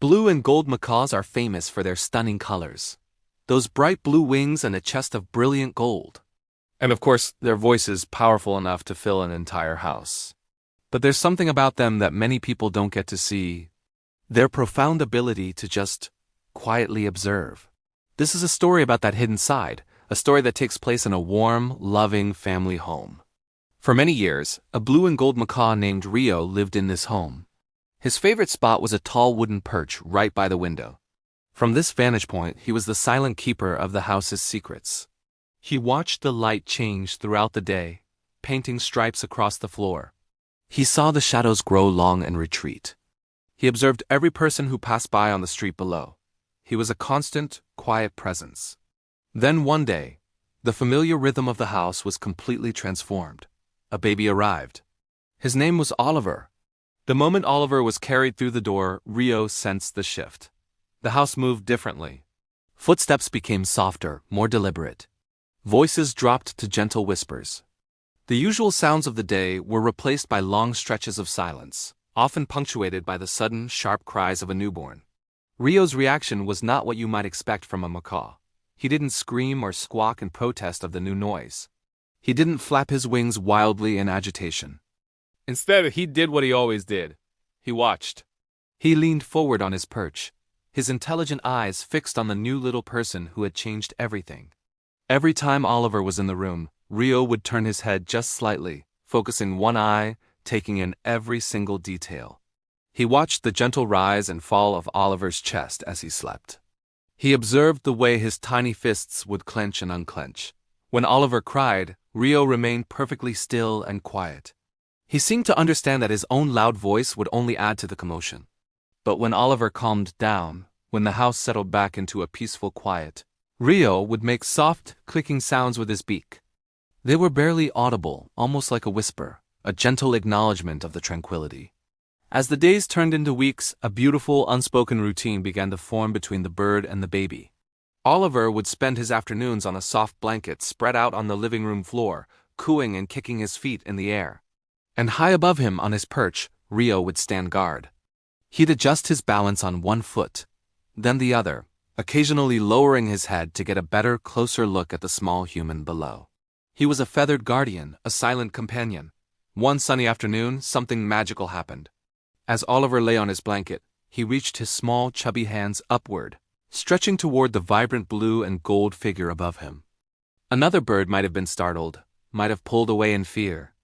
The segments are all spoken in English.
Blue and gold macaws are famous for their stunning colors. Those bright blue wings and a chest of brilliant gold. And of course, their voices powerful enough to fill an entire house. But there's something about them that many people don't get to see. Their profound ability to just quietly observe. This is a story about that hidden side, a story that takes place in a warm, loving family home. For many years, a blue and gold macaw named Rio lived in this home. His favorite spot was a tall wooden perch right by the window. From this vantage point, he was the silent keeper of the house's secrets. He watched the light change throughout the day, painting stripes across the floor. He saw the shadows grow long and retreat. He observed every person who passed by on the street below. He was a constant, quiet presence. Then one day, the familiar rhythm of the house was completely transformed. A baby arrived. His name was Oliver. The moment Oliver was carried through the door, Rio sensed the shift. The house moved differently. Footsteps became softer, more deliberate. Voices dropped to gentle whispers. The usual sounds of the day were replaced by long stretches of silence, often punctuated by the sudden, sharp cries of a newborn. Rio's reaction was not what you might expect from a macaw. He didn't scream or squawk in protest of the new noise. He didn't flap his wings wildly in agitation. Instead, he did what he always did. He watched. He leaned forward on his perch, his intelligent eyes fixed on the new little person who had changed everything. Every time Oliver was in the room, Rio would turn his head just slightly, focusing one eye, taking in every single detail. He watched the gentle rise and fall of Oliver's chest as he slept. He observed the way his tiny fists would clench and unclench. When Oliver cried, Rio remained perfectly still and quiet. He seemed to understand that his own loud voice would only add to the commotion. But when Oliver calmed down, when the house settled back into a peaceful quiet, Rio would make soft, clicking sounds with his beak. They were barely audible, almost like a whisper, a gentle acknowledgement of the tranquility. As the days turned into weeks, a beautiful, unspoken routine began to form between the bird and the baby. Oliver would spend his afternoons on a soft blanket spread out on the living room floor, cooing and kicking his feet in the air. And high above him on his perch, Rio would stand guard. He'd adjust his balance on one foot, then the other, occasionally lowering his head to get a better, closer look at the small human below. He was a feathered guardian, a silent companion. One sunny afternoon, something magical happened. As Oliver lay on his blanket, he reached his small, chubby hands upward, stretching toward the vibrant blue and gold figure above him. Another bird might have been startled, might have pulled away in fear.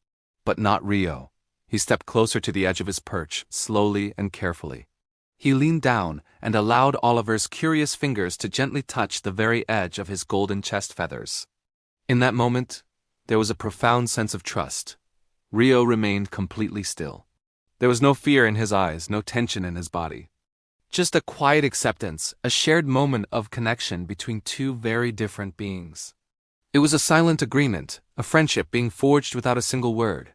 But not Rio. He stepped closer to the edge of his perch, slowly and carefully. He leaned down and allowed Oliver's curious fingers to gently touch the very edge of his golden chest feathers. In that moment, there was a profound sense of trust. Rio remained completely still. There was no fear in his eyes, no tension in his body. Just a quiet acceptance, a shared moment of connection between two very different beings. It was a silent agreement, a friendship being forged without a single word.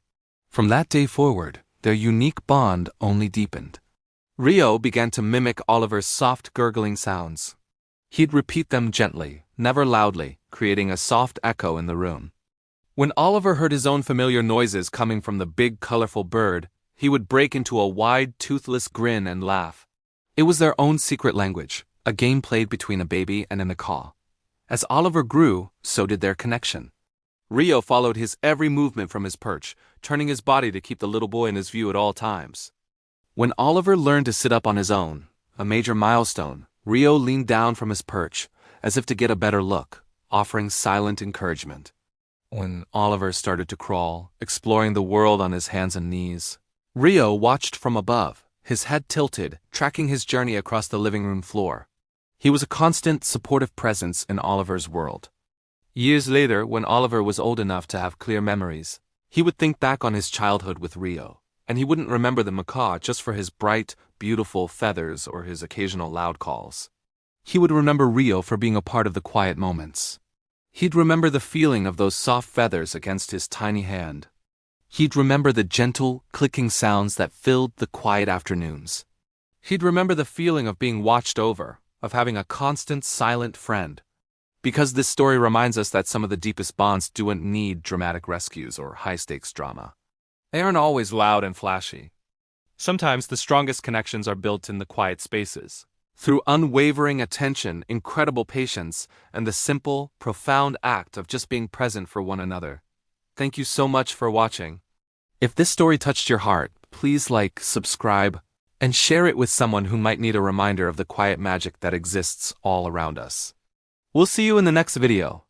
From that day forward, their unique bond only deepened. Rio began to mimic Oliver's soft, gurgling sounds. He'd repeat them gently, never loudly, creating a soft echo in the room. When Oliver heard his own familiar noises coming from the big, colorful bird, he would break into a wide, toothless grin and laugh. It was their own secret language, a game played between a baby and a macaw. As Oliver grew, so did their connection. Rio followed his every movement from his perch, turning his body to keep the little boy in his view at all times. When Oliver learned to sit up on his own, a major milestone, Rio leaned down from his perch, as if to get a better look, offering silent encouragement. When Oliver started to crawl, exploring the world on his hands and knees, Rio watched from above, his head tilted, tracking his journey across the living room floor. He was a constant, supportive presence in Oliver's world. Years later, when Oliver was old enough to have clear memories, he would think back on his childhood with Rio, and he wouldn't remember the macaw just for his bright, beautiful feathers or his occasional loud calls. He would remember Rio for being a part of the quiet moments. He'd remember the feeling of those soft feathers against his tiny hand. He'd remember the gentle, clicking sounds that filled the quiet afternoons. He'd remember the feeling of being watched over, of having a constant, silent friend. Because this story reminds us that some of the deepest bonds don't need dramatic rescues or high-stakes drama. They aren't always loud and flashy. Sometimes the strongest connections are built in the quiet spaces. Through unwavering attention, incredible patience, and the simple, profound act of just being present for one another. Thank you so much for watching. If this story touched your heart, please like, subscribe, and share it with someone who might need a reminder of the quiet magic that exists all around us. We'll see you in the next video.